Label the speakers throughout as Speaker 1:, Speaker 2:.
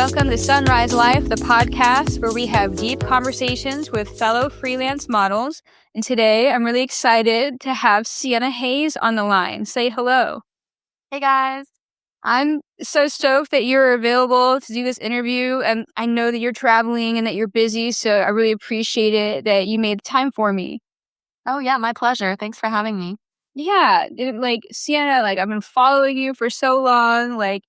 Speaker 1: welcome to Sunrise Life, the podcast where we have deep conversations with fellow freelance models. And today I'm really excited to have Sienna Hayes on the line. Say hello.
Speaker 2: Hey guys.
Speaker 1: I'm so stoked that you're available to do this interview. And I know that you're traveling and that you're busy, so I really appreciate it that you made time for me.
Speaker 2: Oh yeah, my pleasure. Thanks for having me.
Speaker 1: Yeah, Sienna, I've been following you for so long.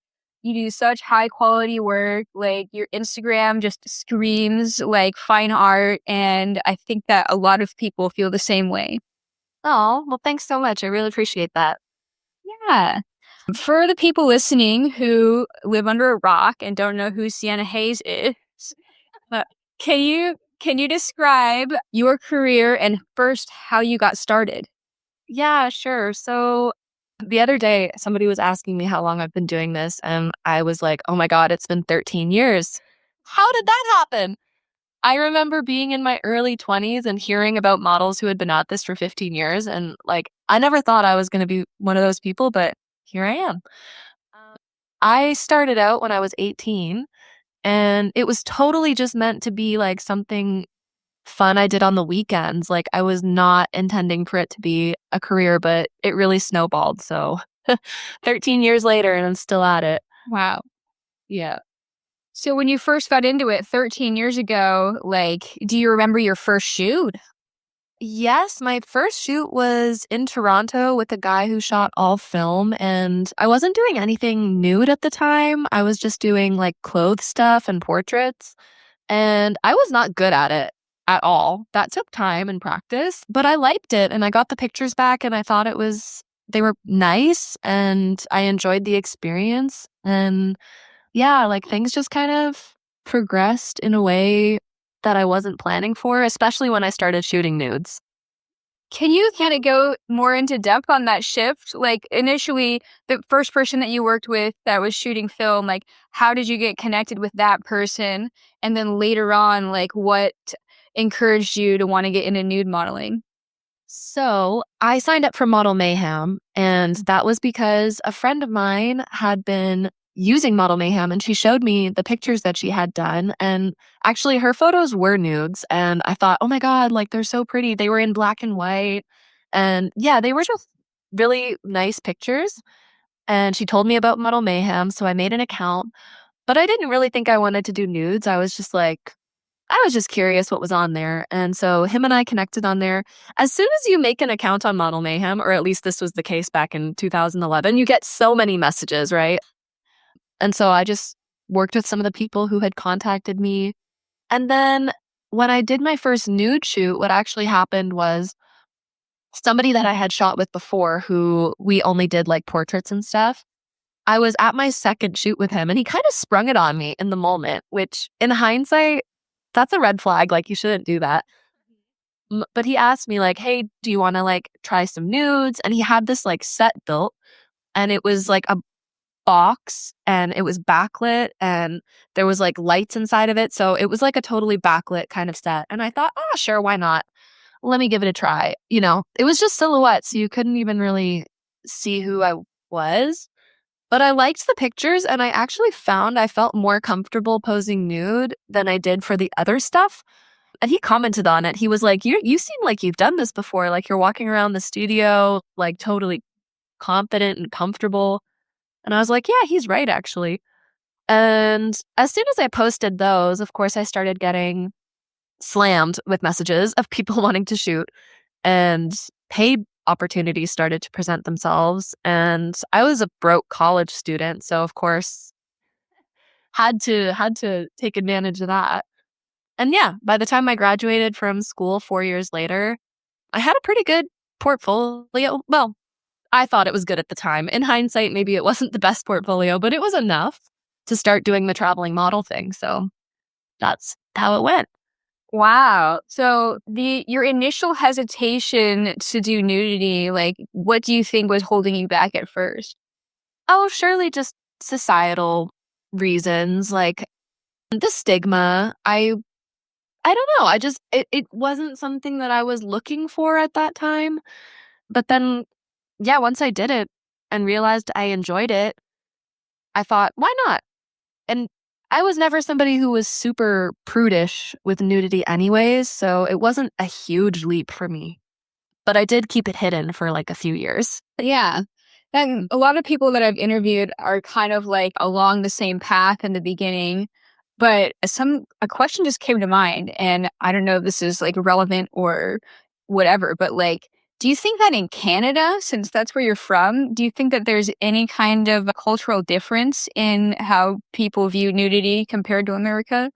Speaker 1: You do such high quality work. Your Instagram just screams fine art, and I think that a lot of people feel the same way.
Speaker 2: Oh, well, thanks so much. I really appreciate that.
Speaker 1: Yeah. For the people listening who live under a rock and don't know who Sienna Hayes is, uh, can you describe your career and first how you got started?
Speaker 2: Yeah, sure. So the other day, somebody was asking me how long I've been doing this, and I was like, oh my God, it's been 13 years. How did that happen? I remember being in my early 20s and hearing about models who had been at this for 15 years. And I never thought I was going to be one of those people, but here I am. I started out when I was 18, and it was totally just meant to be something fun I did on the weekends. I was not intending for it to be a career, but it really snowballed. So 13 years later, and I'm still at it.
Speaker 1: Wow.
Speaker 2: Yeah.
Speaker 1: So when you first got into it 13 years ago, do you remember your first shoot?
Speaker 2: Yes, my first shoot was in Toronto with a guy who shot all film, and I wasn't doing anything nude at the time. I was just doing clothes stuff and portraits, and I was not good at it at all. That took time and practice, but I liked it, and I got the pictures back, and I thought they were nice, and I enjoyed the experience. And yeah, things just kind of progressed in a way that I wasn't planning for, especially when I started shooting nudes.
Speaker 1: Can you kind of go more into depth on that shift? Initially, the first person that you worked with that was shooting film, how did you get connected with that person? And then later on, what encouraged you to want to get into nude modeling?
Speaker 2: So I signed up for Model Mayhem, and that was because a friend of mine had been using Model Mayhem, and she showed me the pictures that she had done. And actually, her photos were nudes. And I thought, oh my God, they're so pretty. They were in black and white. And yeah, they were just really nice pictures. And she told me about Model Mayhem. So I made an account, but I didn't really think I wanted to do nudes. I was just curious what was on there. And so him and I connected on there. As soon as you make an account on Model Mayhem, or at least this was the case back in 2011, you get so many messages, right? And so I just worked with some of the people who had contacted me. And then when I did my first nude shoot, what actually happened was somebody that I had shot with before, who we only did portraits and stuff. I was at my second shoot with him, and he kind of sprung it on me in the moment, which in hindsight, that's a red flag. You shouldn't do that. But he asked me hey, do you want to try some nudes? And he had this set built, and it was a box, and it was backlit, and there was lights inside of it. So it was a totally backlit kind of set. And I thought, oh, sure, why not? Let me give it a try. It was just silhouette, so you couldn't even really see who I was. But I liked the pictures, and I actually found I felt more comfortable posing nude than I did for the other stuff. And he commented on it. He was like, you seem like you've done this before. You're walking around the studio, totally confident and comfortable. And I was like, yeah, he's right, actually. And as soon as I posted those, of course, I started getting slammed with messages of people wanting to shoot, and paid opportunities started to present themselves. And I was a broke college student, so of course had to take advantage of that. And yeah, by the time I graduated from school 4 years later, I had a pretty good portfolio. Well, I thought it was good at the time. In hindsight, maybe it wasn't the best portfolio, but it was enough to start doing the traveling model thing. So that's how it went.
Speaker 1: Wow. So your initial hesitation to do nudity, what do you think was holding you back at first?
Speaker 2: Oh, surely just societal reasons, the stigma. I don't know. It wasn't something that I was looking for at that time. But then, yeah, once I did it and realized I enjoyed it, I thought, why not? And I was never somebody who was super prudish with nudity anyways, so it wasn't a huge leap for me. But I did keep it hidden for like a few years.
Speaker 1: Yeah. And a lot of people that I've interviewed are kind of like along the same path in the beginning, but a question just came to mind, and I don't know if this is like relevant or whatever, but like, do you think that in Canada, since that's where you're from, do you think that there's any kind of cultural difference in how people view nudity compared to America?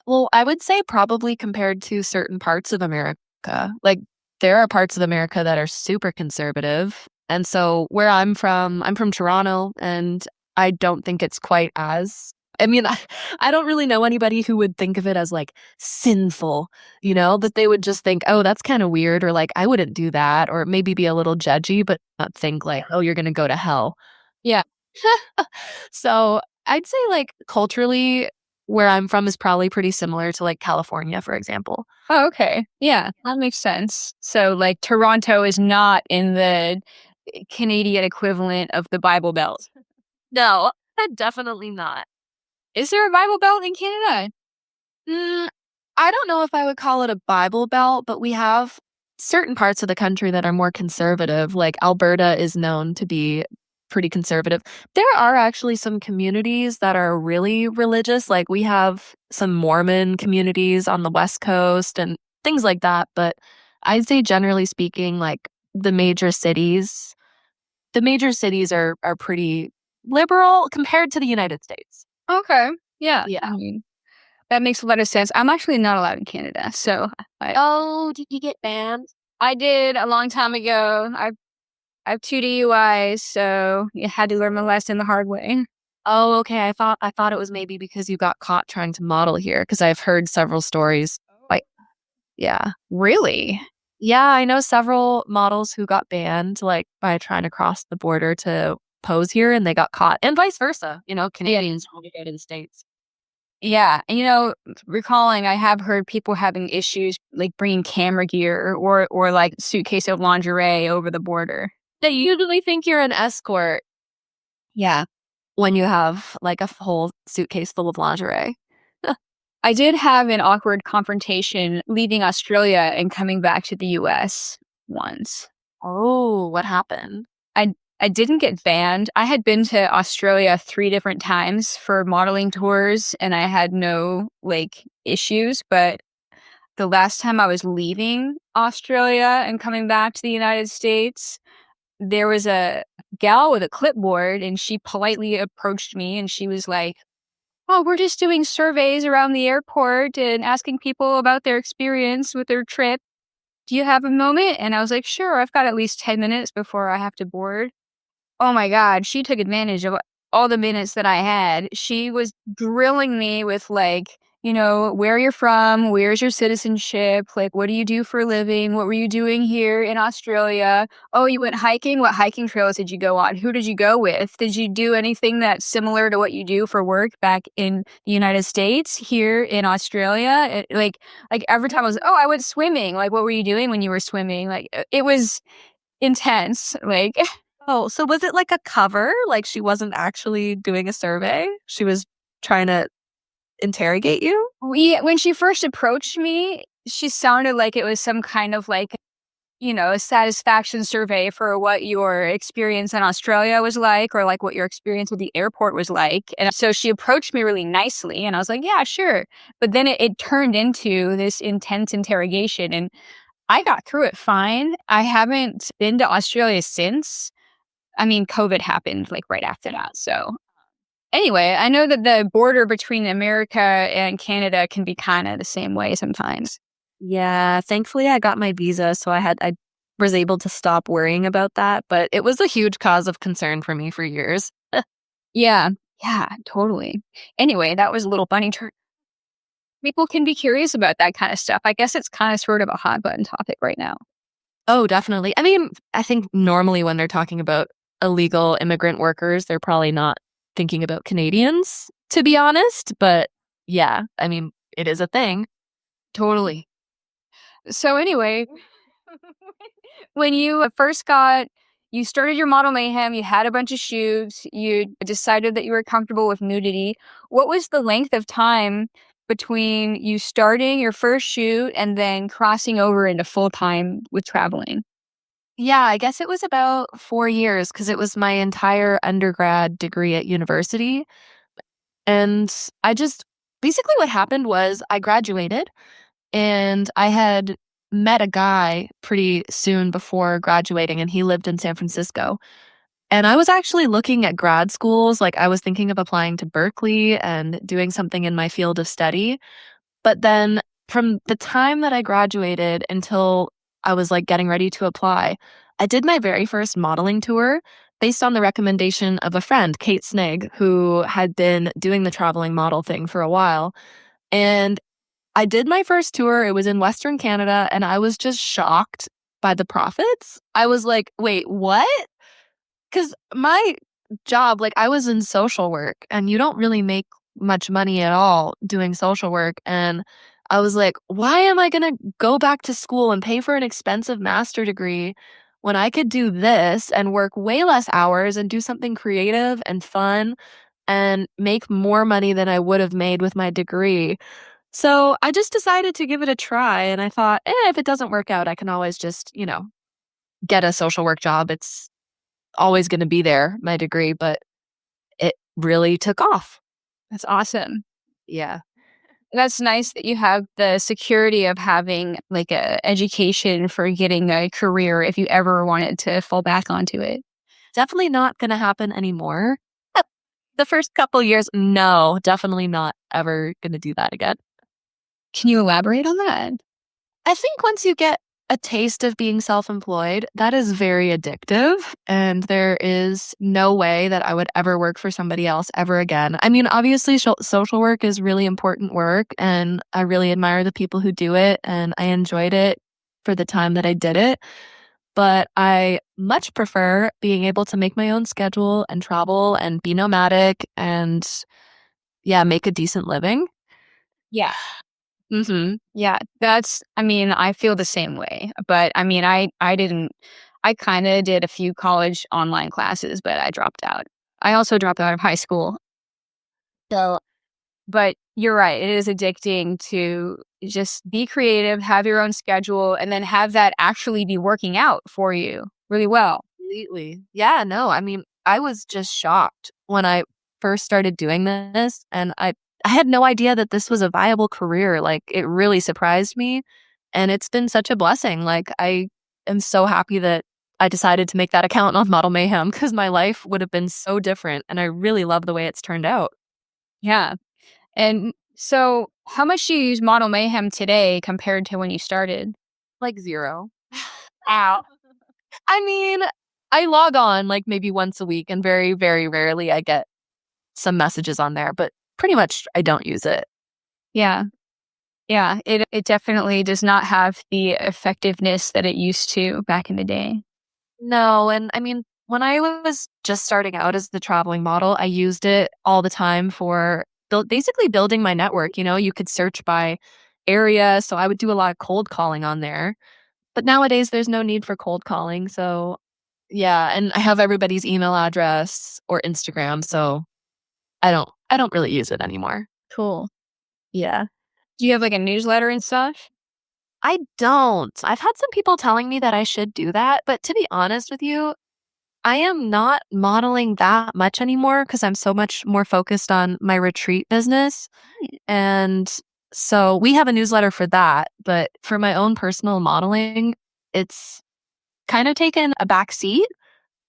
Speaker 2: Well, I would say probably compared to certain parts of America. Like, there are parts of America that are super conservative. And so, where I'm from Toronto, and I don't think it's quite as. I mean, I don't really know anybody who would think of it as like sinful, that they would just think, oh, that's kind of weird, or like, I wouldn't do that, or maybe be a little judgy, but not think like, oh, you're going to go to hell.
Speaker 1: Yeah.
Speaker 2: So I'd say like culturally, where I'm from is probably pretty similar to like California, for example.
Speaker 1: Oh, okay. Yeah, that makes sense. So, like, Toronto is not in the Canadian equivalent of the Bible Belt.
Speaker 2: No, definitely not.
Speaker 1: Is there a Bible Belt in Canada?
Speaker 2: Mm, I don't know if I would call it a Bible Belt, but we have certain parts of the country that are more conservative. Like Alberta is known to be pretty conservative. There are actually some communities that are really religious. Like we have some Mormon communities on the West Coast and things like that. But I'd say generally speaking, like the major cities are pretty liberal compared to the United States.
Speaker 1: Okay. Yeah. I
Speaker 2: Yeah.
Speaker 1: mean, that makes a lot of sense. I'm actually not allowed in Canada, so
Speaker 2: Oh, did you get banned?
Speaker 1: I did a long time ago. I have 2 DUIs, so you had to learn my lesson the hard way.
Speaker 2: Oh, okay. I thought it was maybe because you got caught trying to model here, because I've heard several stories. Like, yeah.
Speaker 1: Really?
Speaker 2: Yeah, I know several models who got banned, like, by trying to cross the border to pose here, and they got caught, and vice versa,
Speaker 1: Yeah.
Speaker 2: Canadians who go to the States.
Speaker 1: Yeah, and, recalling, I have heard people having issues, like, bringing camera gear or, like, suitcase of lingerie over the border.
Speaker 2: They usually think you're an escort
Speaker 1: Yeah.
Speaker 2: when you have, like, a whole suitcase full of lingerie.
Speaker 1: I did have an awkward confrontation leaving Australia and coming back to the US once.
Speaker 2: Oh, what happened?
Speaker 1: I didn't get banned. I had been to Australia 3 different times for modeling tours, and I had no, like, issues, but the last time I was leaving Australia and coming back to the United States, there was a gal with a clipboard, and she politely approached me, and she was like, "Oh, we're just doing surveys around the airport and asking people about their experience with their trip. Do you have a moment?" And I was like, "Sure, I've got at least 10 minutes before I have to board." Oh my god, she took advantage of all the minutes that I had. She was drilling me with, like, where you're from, where's your citizenship, like, what do you do for a living, what were you doing here in Australia? Oh, you went hiking? What hiking trails did you go on? Who did you go with? Did you do anything that's similar to what you do for work back in the United States, here in Australia? Like, every time I was, "Oh, I went swimming." Like, "What were you doing when you were swimming?" Like, it was intense, like
Speaker 2: Oh, so was it like a cover? Like, she wasn't actually doing a survey? She was trying to interrogate you?
Speaker 1: When she first approached me, she sounded like it was some kind of like, a satisfaction survey for what your experience in Australia was like, or like what your experience with the airport was like. And so she approached me really nicely, and I was like, "Yeah, sure." But then it turned into this intense interrogation, and I got through it fine. I haven't been to Australia since. I mean, COVID happened like right after that. So anyway, I know that the border between America and Canada can be kind of the same way sometimes.
Speaker 2: Yeah, thankfully I got my visa, so I was able to stop worrying about that, but it was a huge cause of concern for me for years.
Speaker 1: Yeah. Yeah, totally. Anyway, that was a little bunny turn. People can be curious about that kind of stuff. I guess it's kind of sort of a hot button topic right now.
Speaker 2: Oh, definitely. I mean, I think normally when they're talking about illegal immigrant workers, they're probably not thinking about Canadians, to be honest, but yeah, I mean, it is a thing.
Speaker 1: Totally. So anyway, when you first got you started your model mayhem, you had a bunch of shoots, you decided that you were comfortable with nudity. What was the length of time between you starting your first shoot and then crossing over into full time with traveling?
Speaker 2: Yeah, I guess it was about 4 years because it was my entire undergrad degree at university, and I just basically what happened was I graduated, and I had met a guy pretty soon before graduating, and he lived in San Francisco, and I was actually looking at grad schools, like, I was thinking of applying to Berkeley and doing something in my field of study, but then from the time that I graduated until I was, like, getting ready to apply, I did my very first modeling tour based on the recommendation of a friend, Kate Snigg, who had been doing the traveling model thing for a while, and I did my first tour, it was in Western Canada, and I was just shocked by the profits. I was like, "Wait, what?" 'Cause my job, like, I was in social work, and you don't really make much money at all doing social work, and I was like, "Why am I gonna go back to school and pay for an expensive master degree when I could do this and work way less hours and do something creative and fun and make more money than I would have made with my degree?" So, I just decided to give it a try, and I thought, if it doesn't work out, I can always just, get a social work job. It's always gonna be there, my degree, but it really took off.
Speaker 1: That's awesome.
Speaker 2: Yeah.
Speaker 1: That's nice that you have the security of having like a education for getting a career if you ever wanted to fall back onto it.
Speaker 2: Definitely not gonna happen anymore. The first couple years, no, definitely not ever gonna do that again.
Speaker 1: Can you elaborate on that?
Speaker 2: I think once you get a taste of being self-employed, that is very addictive, and there is no way that I would ever work for somebody else ever again. I mean, obviously, social work is really important work, and I really admire the people who do it, and I enjoyed it for the time that I did it, but I much prefer being able to make my own schedule and travel and be nomadic and, yeah, make a decent living.
Speaker 1: Yeah.
Speaker 2: Mhm.
Speaker 1: Yeah, I mean, I feel the same way, but I mean, I didn't I kind of did a few college online classes, but I dropped out. I also dropped out of high school. So, but you're right, it is addicting to just be creative, have your own schedule, and then have that actually be working out for you really well.
Speaker 2: Completely. Yeah, no, I mean, I was just shocked when I first started doing this, and I had no idea that this was a viable career, like, it really surprised me, and it's been such a blessing, like, I am so happy that I decided to make that account on Model Mayhem because my life would have been so different, and I really love the way it's turned out.
Speaker 1: Yeah. And so, how much do you use Model Mayhem today compared to when you started?
Speaker 2: Like, 0.
Speaker 1: Ow.
Speaker 2: I mean, I log on, like, maybe once a week, and very, very rarely I get some messages on there, but pretty much I don't use it.
Speaker 1: Yeah. Yeah, it definitely does not have the effectiveness that it used to back in the day.
Speaker 2: No, and I mean, when I was just starting out as the traveling model, I used it all the time for basically building my network. You could search by area, so I would do a lot of cold calling on there. But nowadays, there's no need for cold calling. So, yeah, and I have everybody's email address or Instagram, so I don't really use it anymore.
Speaker 1: Cool.
Speaker 2: Yeah.
Speaker 1: Do you have, like, a newsletter and stuff?
Speaker 2: I don't. I've had some people telling me that I should do that, but to be honest with you, I am not modeling that much anymore because I'm so much more focused on my retreat business.
Speaker 1: Right.
Speaker 2: And so we have a newsletter for that. But for my own personal modeling, it's kind of taken a back seat.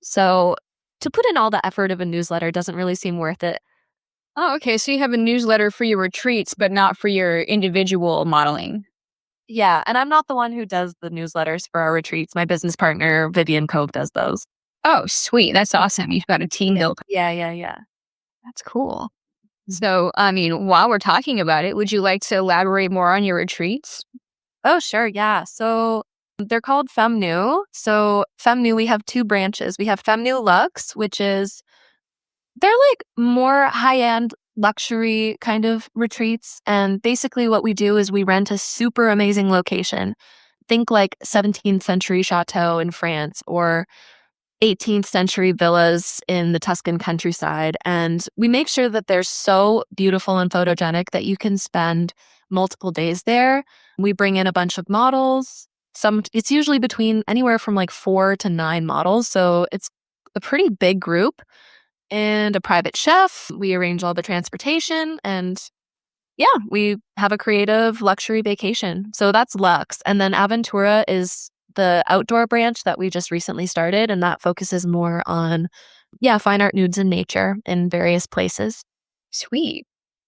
Speaker 2: So to put in all the effort of a newsletter doesn't really seem worth it.
Speaker 1: Oh, okay, so you have a newsletter for your retreats, but not for your individual modeling.
Speaker 2: Yeah. And I'm not the one who does the newsletters for our retreats. My business partner, Vivian Cove, does those.
Speaker 1: Oh, sweet, that's awesome, you've got a team
Speaker 2: Yeah.
Speaker 1: built.
Speaker 2: Yeah. Yeah. Yeah.
Speaker 1: That's cool. So, I mean, while we're talking about it, would you like to elaborate more on your retreats?
Speaker 2: Oh, sure. Yeah. So they're called Femme Nue. So Femme Nue, we have two branches. We have Femme Nue Luxe, which is they're like more high-end luxury kind of retreats. And basically what we do is we rent a super amazing location. Think like 17th century chateau in France or 18th century villas in the Tuscan countryside. And we make sure that they're so beautiful and photogenic that you can spend multiple days there. We bring in a bunch of models. It's usually between anywhere from like 4 to 9 models. So it's a pretty big group, and a private chef. We arrange all the transportation, and yeah, we have a creative luxury vacation. So that's Lux. And then Aventura is the outdoor branch that we just recently started, and that focuses more on, yeah, fine art, nudes, and nature in various places.
Speaker 1: Sweet.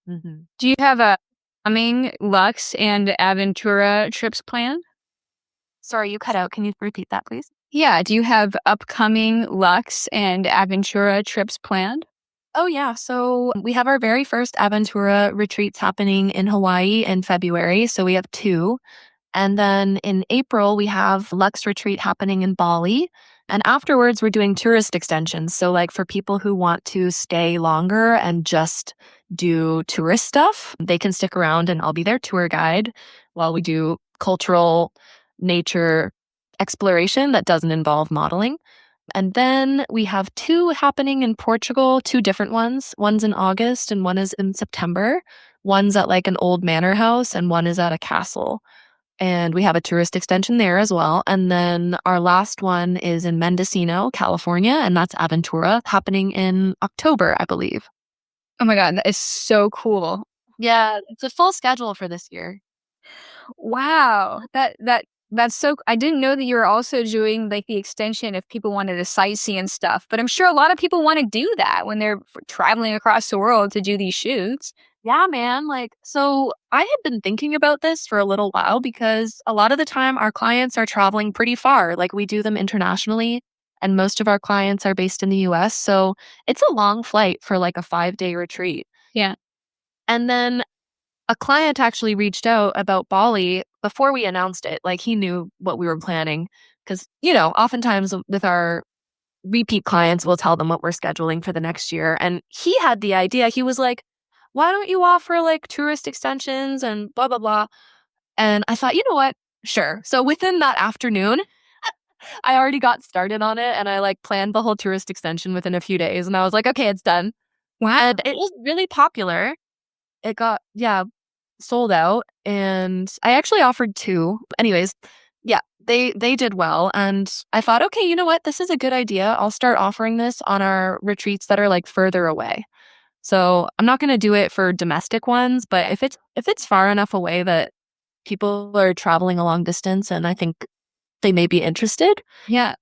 Speaker 2: Mm-hmm.
Speaker 1: Do you have a coming Lux and Aventura trips planned?
Speaker 2: Sorry, you cut out. Can you repeat that, please?
Speaker 1: Yeah. Do you have upcoming Lux and Aventura trips planned?
Speaker 2: Oh, yeah. So we have our very first Aventura retreats happening in Hawaii in February. So we have 2. And then in April, we have Lux Retreat happening in Bali. And afterwards, we're doing tourist extensions. So, like for people who want to stay longer and just do tourist stuff, they can stick around and I'll be their tour guide while we do cultural nature exploration that doesn't involve modeling. And then we have 2 happening in Portugal, 2 different ones. One's in August and one is in September. One's at like an old manor house and one is at a castle. And we have a tourist extension there as well. And then our last one is in Mendocino, California, and that's Aventura, happening in October, I believe.
Speaker 1: Oh my God, that is so cool.
Speaker 2: Yeah, it's a full schedule for this year.
Speaker 1: Wow. That's so I didn't know that you were also doing like the extension if people wanted to sightsee and stuff, but I'm sure a lot of people want to do that when they're traveling across the world to do these shoots.
Speaker 2: Yeah, man. So I had been thinking about this for a little while because a lot of the time our clients are traveling pretty far. Like we do them internationally, and most of our clients are based in the US. So it's a long flight for like a 5-day retreat.
Speaker 1: Yeah.
Speaker 2: And then a client actually reached out about Bali before we announced it. Like he knew what we were planning because, oftentimes with our repeat clients, we'll tell them what we're scheduling for the next year. And he had the idea. He was like, why don't you offer like tourist extensions and blah, blah, blah. And I thought, you know what? Sure. So within that afternoon, I already got started on it and I like planned the whole tourist extension within a few days. And I was like, okay, it's done.
Speaker 1: Wow.
Speaker 2: And it was really popular. It got, yeah, sold out. And I actually offered 2. Anyways, yeah, they did well. And I thought, okay, you know what? This is a good idea. I'll start offering this on our retreats that are like further away. So I'm not going to do it for domestic ones, but if it's far enough away that people are traveling a long distance and I think they may be interested,
Speaker 1: Yeah.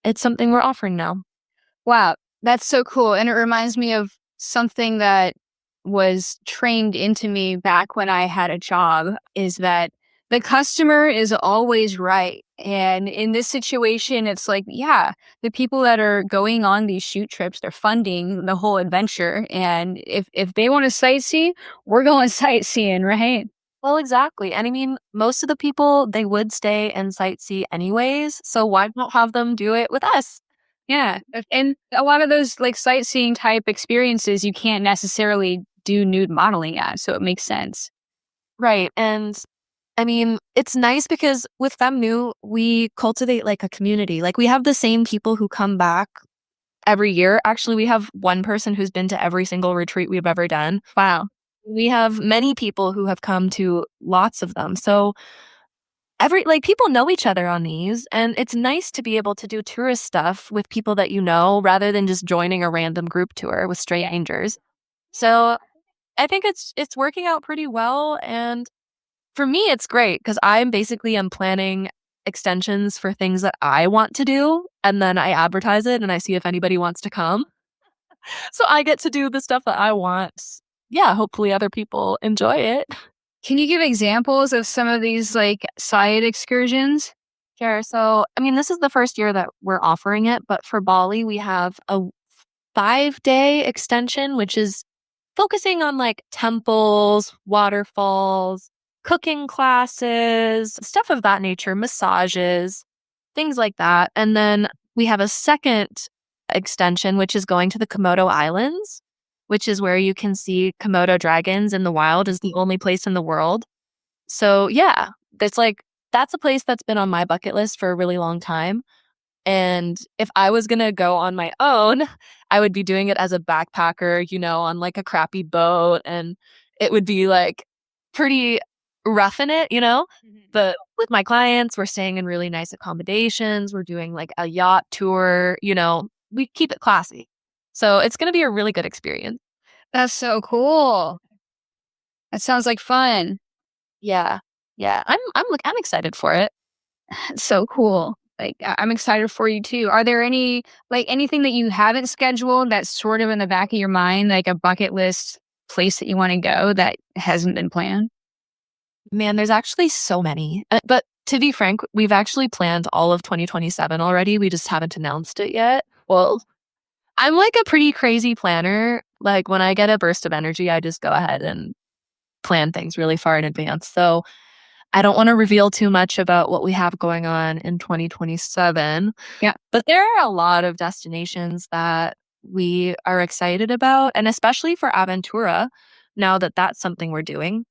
Speaker 2: it's something we're offering now.
Speaker 1: Wow. That's so cool. And it reminds me of something that was trained into me back when I had a job is that the customer is always right. And in this situation, it's like, yeah, the people that are going on these shoot trips, they're funding the whole adventure. And if they want to sightsee, we're going sightseeing, right?
Speaker 2: Well, exactly. And I mean, most of the people, they would stay and sightsee anyways. So why not have them do it with us?
Speaker 1: Yeah. And a lot of those like sightseeing type experiences, you can't necessarily do nude modeling at. So it makes sense.
Speaker 2: Right. And I mean, it's nice because with Femme Nue, we cultivate like a community. Like we have the same people who come back every year. Actually, we have one person who's been to every single retreat we've ever done.
Speaker 1: Wow.
Speaker 2: We have many people who have come to lots of them. So people know each other on these, and it's nice to be able to do tourist stuff with people that you know rather than just joining a random group tour with strangers. So I think it's working out pretty well, and for me it's great because I'm planning extensions for things that I want to do, and then I advertise it and I see if anybody wants to come. So I get to do the stuff that I want. Yeah, hopefully other people enjoy it.
Speaker 1: Can you give examples of some of these like side excursions?
Speaker 2: Sure. So, I mean, this is the first year that we're offering it, but for Bali, we have a 5-day extension, which is focusing on like temples, waterfalls, cooking classes, stuff of that nature, massages, things like that. And then we have a second extension, which is going to the Komodo Islands, which is where you can see Komodo dragons in the wild, is the only place in the world. So yeah, that's a place that's been on my bucket list for a really long time. And if I was going to go on my own, I would be doing it as a backpacker, on like a crappy boat. And it would be like pretty rough in it.
Speaker 1: Mhm.
Speaker 2: But with my clients, we're staying in really nice accommodations. We're doing like a yacht tour. We keep it classy. So it's going to be a really good experience.
Speaker 1: That's so cool. That sounds like fun.
Speaker 2: Yeah. Yeah. I'm excited for it.
Speaker 1: That's so cool. Like, I'm excited for you too. Are there anything that you haven't scheduled that's sort of in the back of your mind, like a bucket list place that you want to go that hasn't been planned?
Speaker 2: Man, there's actually so many. But to be frank, we've actually planned all of 2027 already. We just haven't announced it yet. Well, I'm like a pretty crazy planner. Like when I get a burst of energy, I just go ahead and plan things really far in advance. So I don't want to reveal too much about what we have going on in 2027.
Speaker 1: Yeah,
Speaker 2: But there are a lot of destinations that we are excited about, and especially for Aventura, now that that's something we're doing.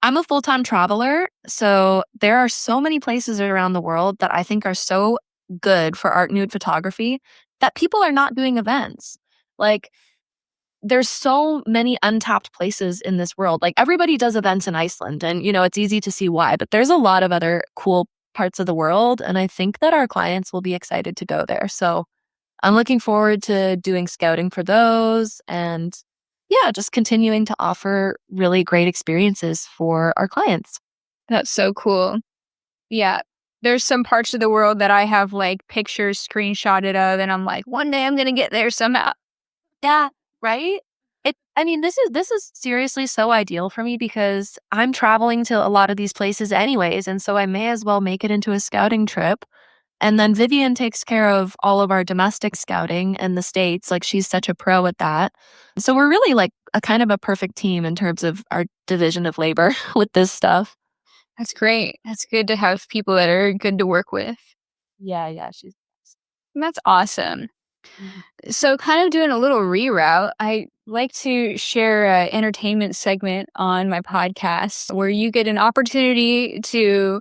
Speaker 2: I'm a full-time traveler, so there are so many places around the world that I think are so good for art nude photography that people are not doing events. Like, there's so many untapped places in this world. Like, everybody does events in Iceland, and, it's easy to see why, but there's a lot of other cool parts of the world, and I think that our clients will be excited to go there. So I'm looking forward to doing scouting for those and yeah, just continuing to offer really great experiences for our clients.
Speaker 1: that's so cool. Yeah. There's some parts of the world that I have like pictures screenshotted of, and I'm like, one day I'm gonna get there somehow.
Speaker 2: Yeah, right? This is seriously so ideal for me because I'm traveling to a lot of these places anyways, and so I may as well make it into a scouting trip. And then Vivian takes care of all of our domestic scouting in the States. Like she's such a pro at that. So we're really like a kind of a perfect team in terms of our division of labor with this stuff.
Speaker 1: That's great. That's good to have people that are good to work with.
Speaker 2: Yeah, yeah, she's
Speaker 1: And that's awesome.
Speaker 2: Mhm.
Speaker 1: So, kind of doing a little reroute, I like to share an entertainment segment on my podcast where you get an opportunity to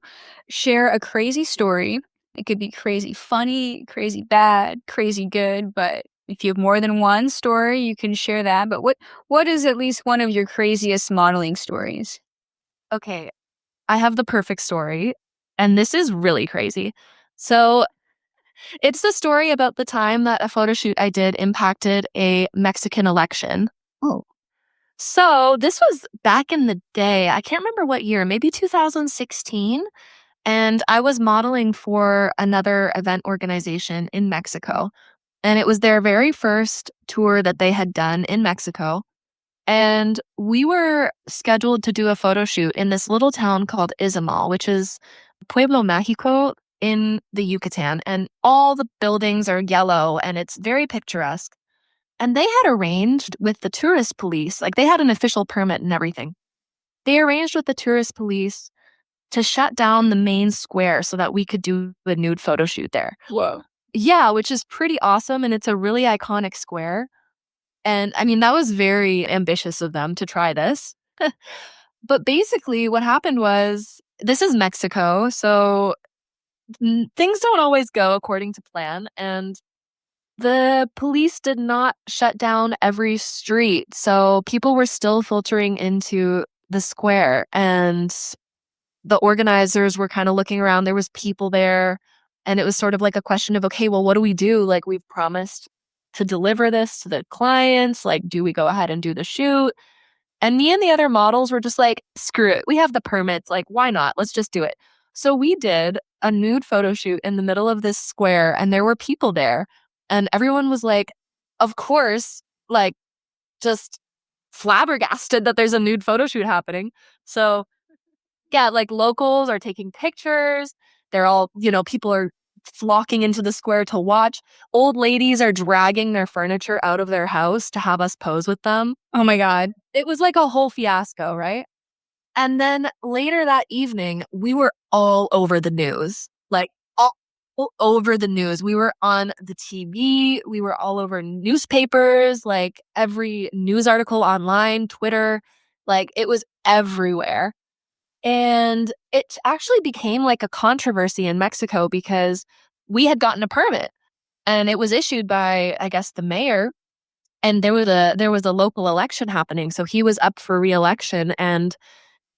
Speaker 1: share a crazy story. It could be crazy funny, crazy bad, crazy good, but if you have more than one story, you can share that. But what is at least one of your craziest modeling stories?
Speaker 2: Okay, I have the perfect story, and this is really crazy. So it's the story about the time that a photo shoot I did impacted a Mexican election.
Speaker 1: Oh,
Speaker 2: So this was back in the day. I can't remember what year, maybe 2016. And I was modeling for another event organization in Mexico. And it was their very first tour that they had done in Mexico. And we were scheduled to do a photo shoot in this little town called Izamal, which is Pueblo Mágico in the Yucatan. And all the buildings are yellow and it's very picturesque. And they had arranged with the tourist police, like they had an official permit and everything. They arranged with the tourist police to shut down the main square so that we could do a nude photo shoot there.
Speaker 1: whoa.
Speaker 2: Yeah, which is pretty awesome. And it's a really iconic square. And that was very ambitious of them to try this. But basically, what happened was this is Mexico. So things don't always go according to plan. And the police did not shut down every street. So people were still filtering into the square. And the organizers were kind of looking around. There was people there. And it was sort of like a question of, okay, well, what do we do? Like, we've promised to deliver this to the clients. Like, do we go ahead and do the shoot? And me and the other models were just like, screw it. We have the permits. Like, why not? Let's just do it. So we did a nude photo shoot in the middle of this square, and there were people there. And everyone was like, of course, like, just flabbergasted that there's a nude photo shoot happening. So yeah, like locals are taking pictures. They're all, people are flocking into the square to watch. Old ladies are dragging their furniture out of their house to have us pose with them.
Speaker 1: Oh my God.
Speaker 2: It was like a whole fiasco, right? And then later that evening, we were all over the news. Like all over the news. We were on the TV, we were all over newspapers, like every news article online, Twitter, like it was everywhere. And it actually became like a controversy in Mexico because we had gotten a permit, and it was issued by, I guess, the mayor. And there was a local election happening, so he was up for re-election, and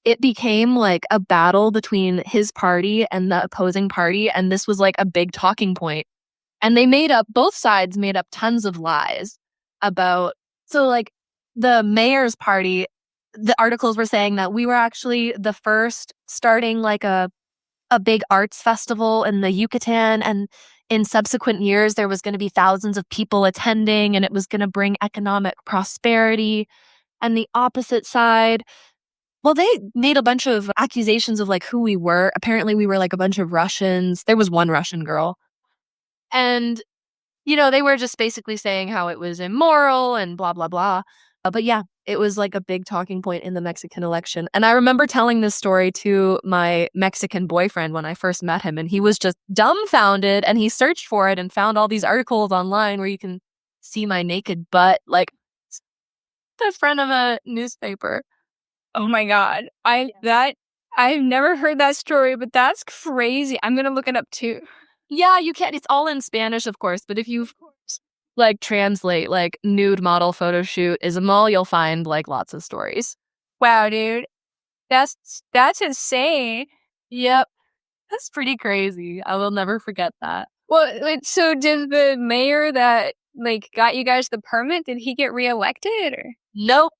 Speaker 2: it became like a battle between his party and the opposing party, and this was like a big talking point. And both sides made up tons of lies about, so like the mayor's party, the articles were saying that we were actually the first starting like a big arts festival in the Yucatan, and in subsequent years there was going to be thousands of people attending, and it was going to bring economic prosperity. And the opposite side, well, they made a bunch of accusations of like who we were. Apparently we were like a bunch of Russians. There was one Russian girl. And they were just basically saying how it was immoral and blah, blah, blah. But yeah, it was like a big talking point in the Mexican election. And I remember telling this story to my Mexican boyfriend when I first met him, and he was just dumbfounded, and he searched for it and found all these articles online where you can see my naked butt, like the front of a newspaper.
Speaker 1: Oh my God. I've never heard that story, but that's crazy. I'm gonna look it up too.
Speaker 2: Yeah, you can. It's all in Spanish, of course, but if you like translate like nude model photo shoot Isabel, you'll find like lots of stories.
Speaker 1: Wow, dude. That's insane.
Speaker 2: Yep. That's pretty crazy. I will never forget that.
Speaker 1: Well, so did the mayor that like got you guys the permit, did he get reelected or?
Speaker 2: Nope.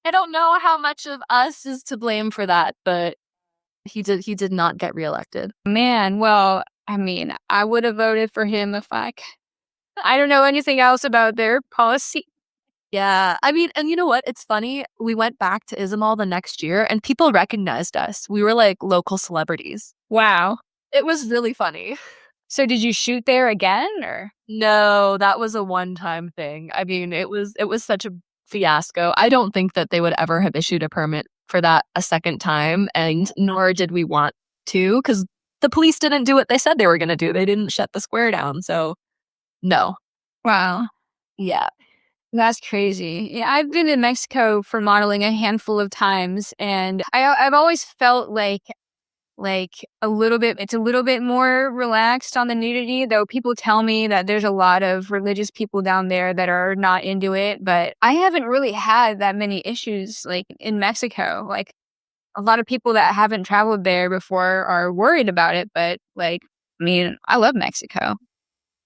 Speaker 2: I don't know how much of us is to blame for that, but he did not get reelected.
Speaker 1: Man, well, I mean, I would have voted for him if I don't know anything else about their policy.
Speaker 2: Yeah. I mean, and you know what? It's funny. We went back to Izamal the next year and people recognized us. We were like local celebrities.
Speaker 1: Wow.
Speaker 2: It was really funny.
Speaker 1: So did you shoot there again or?
Speaker 2: No, that was a one-time thing. I mean, it was such a fiasco. I don't think that they would ever have issued a permit for that a second time, and nor did we want to, because the police didn't do what they said they were going to do. They didn't shut the square down. So no.
Speaker 1: Wow.
Speaker 2: Yeah.
Speaker 1: That's crazy. Yeah, I've been in Mexico for modeling a handful of times, and I've always felt like it's a little bit more relaxed on the nudity, though people tell me that there's a lot of religious people down there that are not into it, but I haven't really had that many issues like in Mexico. Like a lot of people that haven't traveled there before are worried about it, but like, I mean, I love Mexico.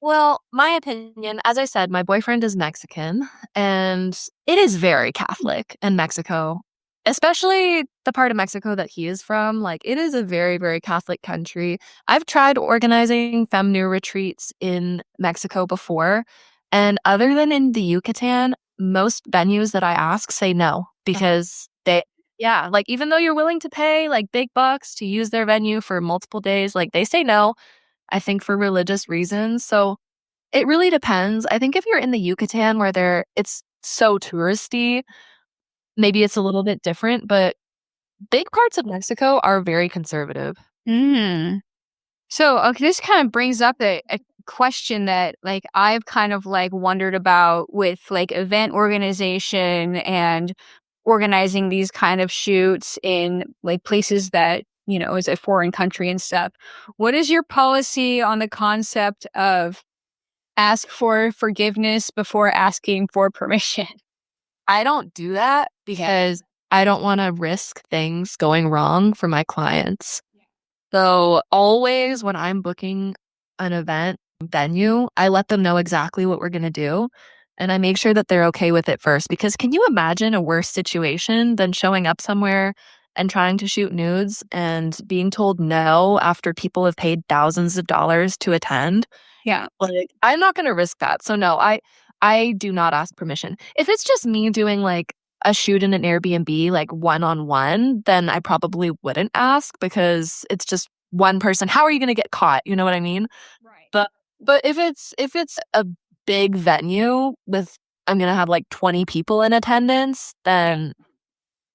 Speaker 2: Well, my opinion, as I said, my boyfriend is Mexican, and it is very Catholic in Mexico, especially the part of Mexico that he is from. Like, it is a very, very Catholic country. I've tried organizing Femme Nue retreats in Mexico before, and other than in the Yucatan, most venues that I ask say no because yeah, like even though you're willing to pay like big bucks to use their venue for multiple days, like they say no. I think for religious reasons. So it really depends. I think if you're in the Yucatan where it's so touristy, maybe it's a little bit different, but big parts of Mexico are very conservative.
Speaker 1: Mm. So okay, this kind of brings up a question that like I've kind of like wondered about with like event organization and organizing these kind of shoots in like places that, is a foreign country and stuff. What is your policy on the concept of ask for forgiveness before asking for permission?
Speaker 2: I don't do that because I don't want to risk things going wrong for my clients. So always when I'm booking an event venue, I let them know exactly what we're going to do. And I make sure that they're okay with it first. Because can you imagine a worse situation than showing up somewhere and trying to shoot nudes and being told no after people have paid thousands of dollars to attend?
Speaker 1: Yeah.
Speaker 2: Like, I'm not going to risk that. So no, I do not ask permission. If it's just me doing like a shoot in an Airbnb, like one-on-one, then I probably wouldn't ask because it's just one person. How are you going to get caught? You know what I mean?
Speaker 1: Right.
Speaker 2: But if it's a big venue with I'm going to have like 20 people in attendance, then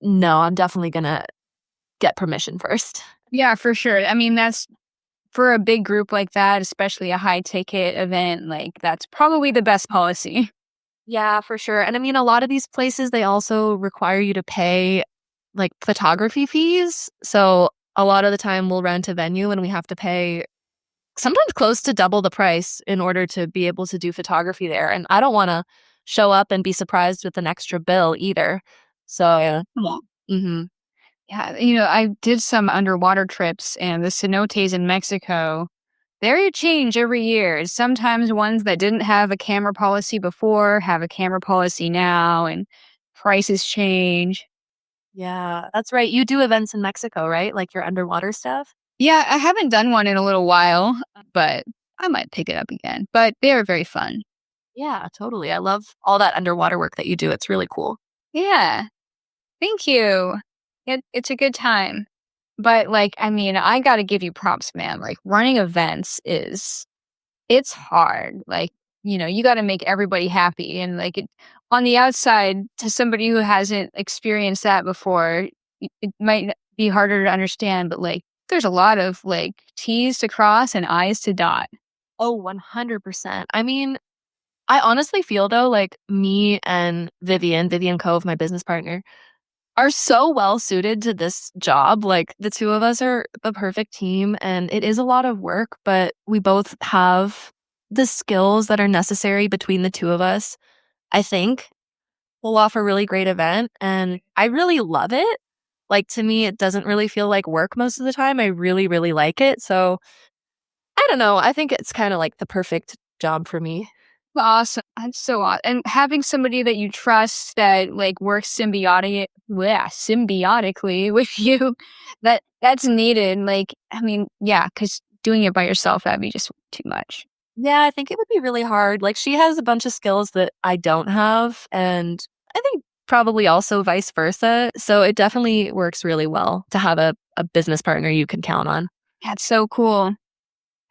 Speaker 2: no, I'm definitely going to get permission first.
Speaker 1: Yeah, for sure. I mean, that's for a big group like that, especially a high ticket event, like that's probably the best policy.
Speaker 2: Yeah, for sure. And I mean, a lot of these places, they also require you to pay like photography fees. So a lot of the time we'll rent a venue and we have to pay sometimes close to double the price in order to be able to do photography there. And I don't want to show up and be surprised with an extra bill either. So, yeah. Mm-hmm.
Speaker 1: Yeah, I did some underwater trips and the cenotes in Mexico, they change every year. Sometimes ones that didn't have a camera policy before have a camera policy now, and prices change.
Speaker 2: Yeah, that's right. You do events in Mexico, right? Like your underwater stuff?
Speaker 1: Yeah, I haven't done one in a little while, but I might pick it up again. But they are very fun.
Speaker 2: Yeah, totally. I love all that underwater work that you do. It's really cool.
Speaker 1: Yeah, thank you. It's a good time. But I got to give you props, man. Like running events it's hard. You got to make everybody happy. And on the outside, to somebody who hasn't experienced that before, it might be harder to understand, but there's a lot of T's to cross and I's to dot.
Speaker 2: Oh, 100%. I mean, I honestly feel though, like me and Vivian Cove, my business partner, are so well suited to this job. Like the two of us are the perfect team and it is a lot of work, but we both have the skills that are necessary between the two of us. I think pull off a really great event and I really love it. Like to me, it doesn't really feel like work most of the time. I really, really like it. So I don't know. I think it's kind of like the perfect job for me.
Speaker 1: Awesome. That's so awesome. And having somebody that you trust that works symbiotically with you, that's needed. Yeah, because doing it by yourself, that'd be just too much.
Speaker 2: Yeah, I think it would be really hard. Like she has a bunch of skills that I don't have. And I think probably also vice versa. So it definitely works really well to have a business partner you can count on.
Speaker 1: That's so cool.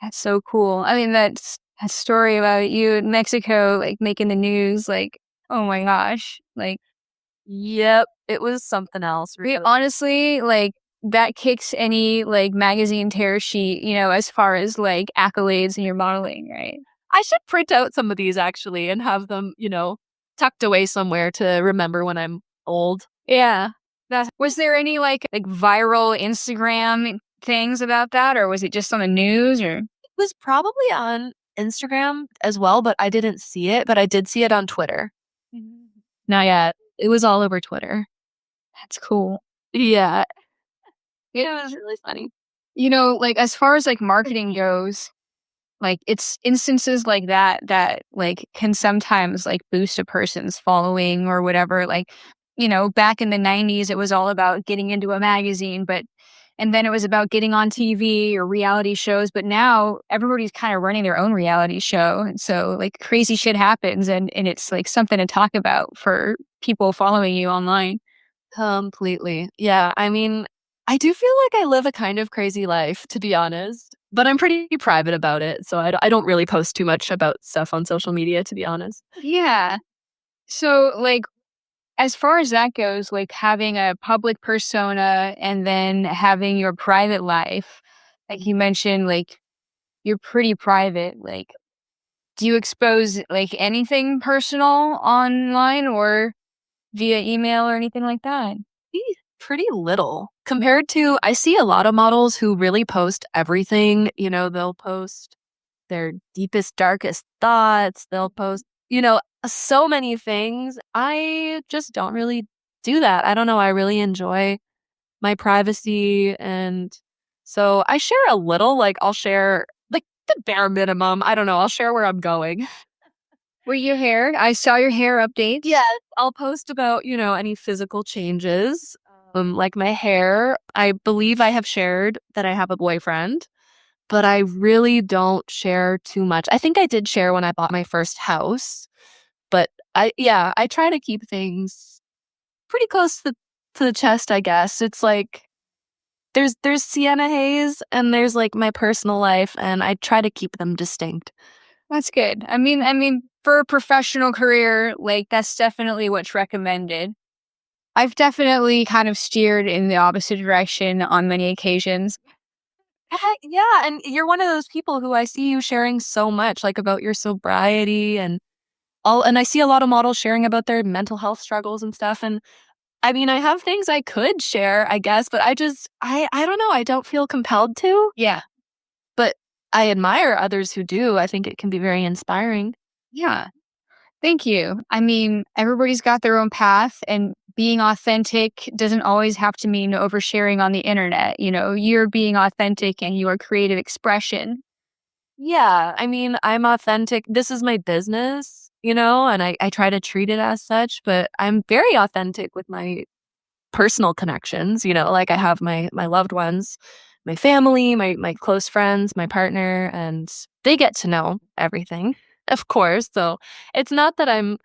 Speaker 1: That's so cool. That's a story about you in Mexico, making the news. Oh my gosh.
Speaker 2: Yep, it was something else, really.
Speaker 1: Honestly, that kicks any magazine tear sheet, as far as accolades in your modeling, right?
Speaker 2: I should print out some of these actually and have them, tucked away somewhere to remember when I'm old.
Speaker 1: Yeah. Was there any viral Instagram things about that, or was it just on the news, or?
Speaker 2: It was probably on Instagram as well, but I didn't see it, but I did see it on Twitter.
Speaker 1: Mhm.
Speaker 2: Not yet. It was all over Twitter.
Speaker 1: That's cool.
Speaker 2: Yeah.
Speaker 1: It
Speaker 2: It was really funny.
Speaker 1: as far as marketing goes, it's instances like that can sometimes boost a person's following or whatever. Back in the 90s it was all about getting into a magazine, and then it was about getting on TV or reality shows, but now everybody's kind of running their own reality show. And so crazy shit happens, and it's something to talk about for people following you online.
Speaker 2: Completely. Yeah. I mean, I do feel like I live a kind of crazy life, to be honest, but I'm pretty private about it. So I don't really post too much about stuff on social media, to be honest.
Speaker 1: Yeah. So as far as that goes, having a public persona and then having your private life, you mentioned, you're pretty private. Do you expose anything personal online or via email or anything like that?
Speaker 2: Pretty little compared to, I see a lot of models who really post everything. They'll post their deepest, darkest thoughts. They'll post, so many things. I just don't really do that. I don't know. I really enjoy my privacy. And so I share a little, I'll share the bare minimum. I don't know. I'll share where I'm going.
Speaker 1: Were your hair? I saw your hair updates.
Speaker 2: Yeah, I'll post about, any physical changes. Like my hair. I believe I have shared that I have a boyfriend, but I really don't share too much. I think I did share when I bought my first house, but I try to keep things pretty close to the chest, I guess. It's there's Sienna Hayes and there's my personal life and I try to keep them distinct.
Speaker 1: That's good. For a professional career, that's definitely what's recommended. I've definitely kind of steered in the opposite direction on many occasions.
Speaker 2: Heck, yeah, and you're one of those people who I see you sharing so much, about your sobriety and all, and I see a lot of models sharing about their mental health struggles and stuff. And I mean, I have things I could share, I guess, but I don't know. I don't feel compelled to.
Speaker 1: Yeah.
Speaker 2: But I admire others who do. I think it can be very inspiring.
Speaker 1: Yeah. Thank you. I mean, everybody's got their own path, and being authentic doesn't always have to mean oversharing on the internet. You're being authentic and your creative expression.
Speaker 2: Yeah, I mean, I'm authentic. This is my business, and I try to treat it as such, but I'm very authentic with my personal connections, like I have my loved ones, my family, my close friends, my partner, and they get to know everything, of course. So it's not that I'm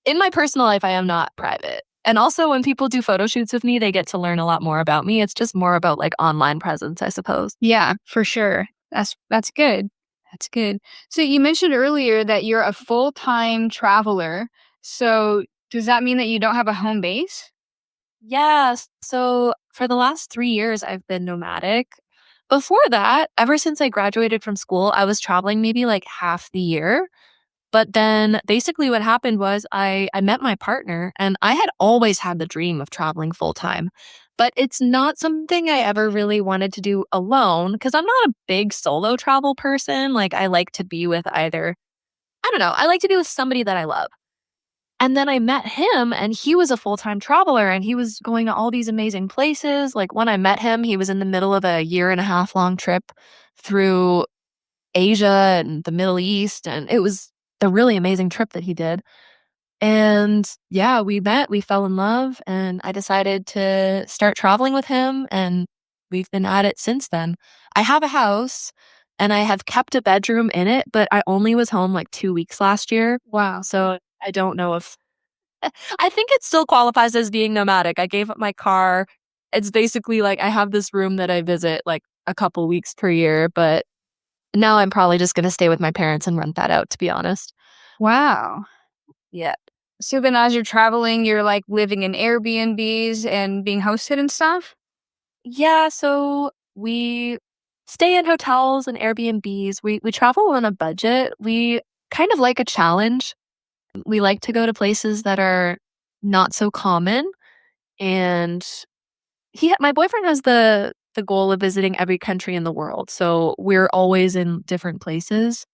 Speaker 2: in my personal life, I am not private. And also when people do photo shoots with me, they get to learn a lot more about me. It's just more about like online presence, I suppose.
Speaker 1: Yeah, for sure. That's good. That's good. So you mentioned earlier that you're a full-time traveler. So does that mean that you don't have a home base?
Speaker 2: Yes. So for the last 3 years, I've been nomadic. Before that, ever since I graduated from school, I was traveling maybe like half the year. But then basically what happened was I met my partner and I had always had the dream of traveling full time. But it's not something I ever really wanted to do alone because I'm not a big solo travel person. Like I like to be with either, I don't know, I like to be with somebody that I love. And then I met him and he was a full-time traveler and he was going to all these amazing places. Like when I met him, he was in the middle of a year and a half long trip through Asia and the Middle East. And it was a really amazing trip that he did. And yeah, we met, we fell in love, and I decided to start traveling with him. And we've been at it since then. I have a house and I have kept a bedroom in it, but I only was home like 2 weeks last year.
Speaker 1: Wow.
Speaker 2: So I don't know if I think it still qualifies as being nomadic. I gave up my car. It's basically like I have this room that I visit like a couple weeks per year, but now I'm probably just going to stay with my parents and rent that out, to be honest.
Speaker 1: Wow.
Speaker 2: Yeah.
Speaker 1: So then as you're traveling, you're like living in Airbnbs and being hosted and stuff?
Speaker 2: Yeah. So we stay in hotels and Airbnbs. We travel on a budget. We kind of like a challenge. We like to go to places that are not so common. And my boyfriend has the goal of visiting every country in the world. So we're always in different places.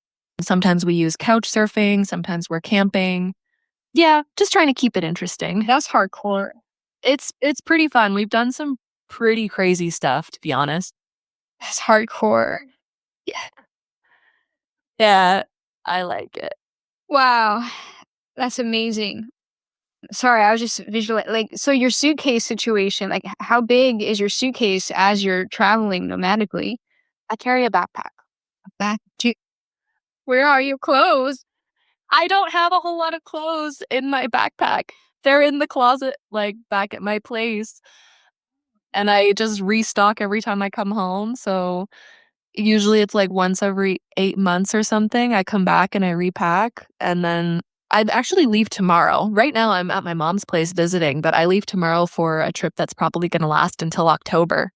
Speaker 2: Sometimes we use couch surfing, sometimes we're camping. Yeah, just trying to keep it interesting.
Speaker 1: That's hardcore.
Speaker 2: It's pretty fun. We've done some pretty crazy stuff, to be honest.
Speaker 1: That's hardcore.
Speaker 2: Yeah. Yeah, I like it.
Speaker 1: Wow. That's amazing. Sorry, I was just visual like, so your suitcase situation, like, how big is your suitcase as you're traveling nomadically?
Speaker 2: I carry a backpack.
Speaker 1: Back to Where are your clothes?
Speaker 2: I don't have a whole lot of clothes in my backpack. They're in the closet, like back at my place. And I just restock every time I come home. So usually it's like once every 8 months or something. I come back and I repack. And then I'd actually leave tomorrow. Right now I'm at my mom's place visiting, but I leave tomorrow for a trip that's probably going to last until October.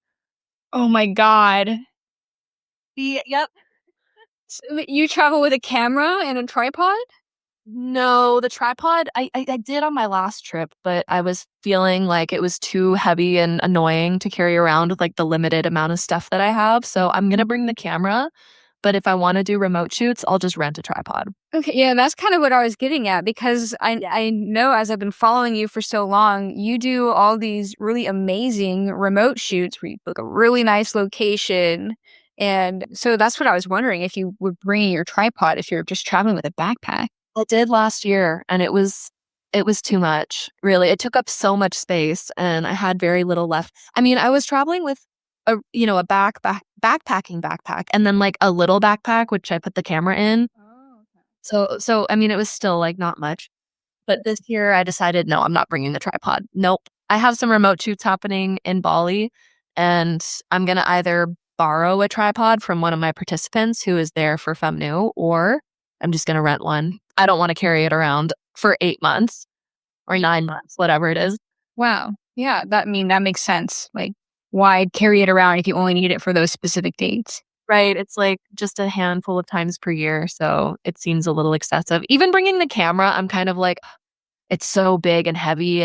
Speaker 1: Oh my god.
Speaker 2: Yep.
Speaker 1: You travel with a camera and a tripod?
Speaker 2: No, the tripod I did on my last trip, but I was feeling like it was too heavy and annoying to carry around with like the limited amount of stuff that I have. So I'm gonna bring the camera, but if I want to do remote shoots, I'll just rent a tripod.
Speaker 1: Okay, yeah, that's kind of what I was getting at because I know as I've been following you for so long, you do all these really amazing remote shoots where you book a really nice location. And so that's what I was wondering if you would bring your tripod if you're just traveling with a backpack.
Speaker 2: I did last year and it was too much. Really. It took up so much space and I had very little left. I mean, I was traveling with a backpacking backpack and then like a little backpack which I put the camera in.
Speaker 1: Oh, okay.
Speaker 2: So I mean, it was still like not much. But this year I decided, no, I'm not bringing the tripod. Nope. I have some remote shoots happening in Bali, and I'm going to either borrow a tripod from one of my participants who is there for Femme Nue, or I'm just going to rent one. I don't want to carry it around for 8 months or 9 months, whatever it is.
Speaker 1: Wow. Yeah, that makes sense. Like, why carry it around if you only need it for those specific dates?
Speaker 2: Right. It's like just a handful of times per year. So it seems a little excessive. Even bringing the camera, I'm kind of like, it's so big and heavy.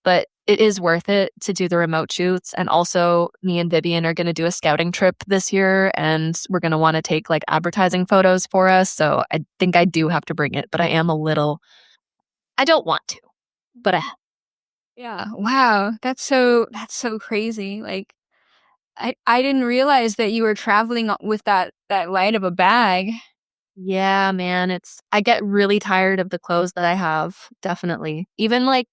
Speaker 2: But it is worth it to do the remote shoots. And also, me and Vivian are going to do a scouting trip this year, and we're going to want to take like advertising photos for us. So I think I do have to bring it, but I am a little, I don't want to, but
Speaker 1: Yeah. Wow. That's so crazy. Like I didn't realize that you were traveling with that light of a bag.
Speaker 2: yeah, man, I get really tired of the clothes that I have, definitely. Even like,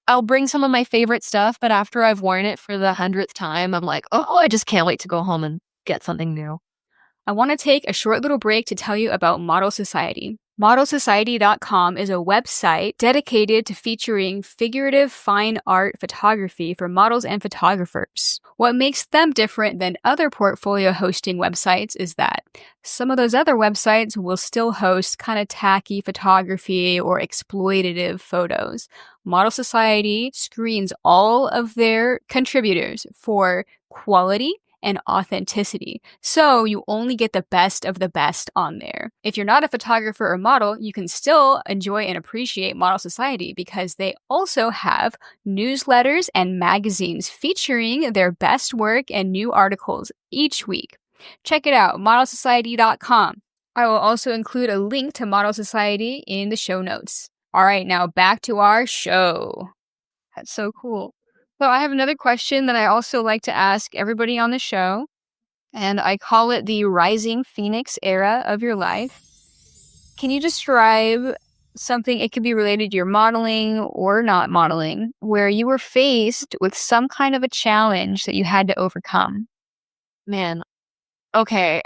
Speaker 2: I'll bring some of my favorite stuff, but after I've worn it for the 100th time, I'm like, oh, I just can't wait to go home and get something new.
Speaker 1: I want to take a short little break to tell you about Model Society. ModelSociety.com is a website dedicated to featuring figurative fine art photography for models and photographers. What makes them different than other portfolio hosting websites is that some of those other websites will still host kind of tacky photography or exploitative photos. Model Society screens all of their contributors for quality and authenticity. So you only get the best of the best on there. If you're not a photographer or model, you can still enjoy and appreciate Model Society because they also have newsletters and magazines featuring their best work and new articles each week. Check it out, modelsociety.com. I will also include a link to Model Society in the show notes. All right, now back to our show. That's so cool. So I have another question that I also like to ask everybody on the show, and I call it the rising phoenix era of your life. Can you describe something, it could be related to your modeling or not modeling, where you were faced with some kind of a challenge that you had to overcome?
Speaker 2: Man, okay,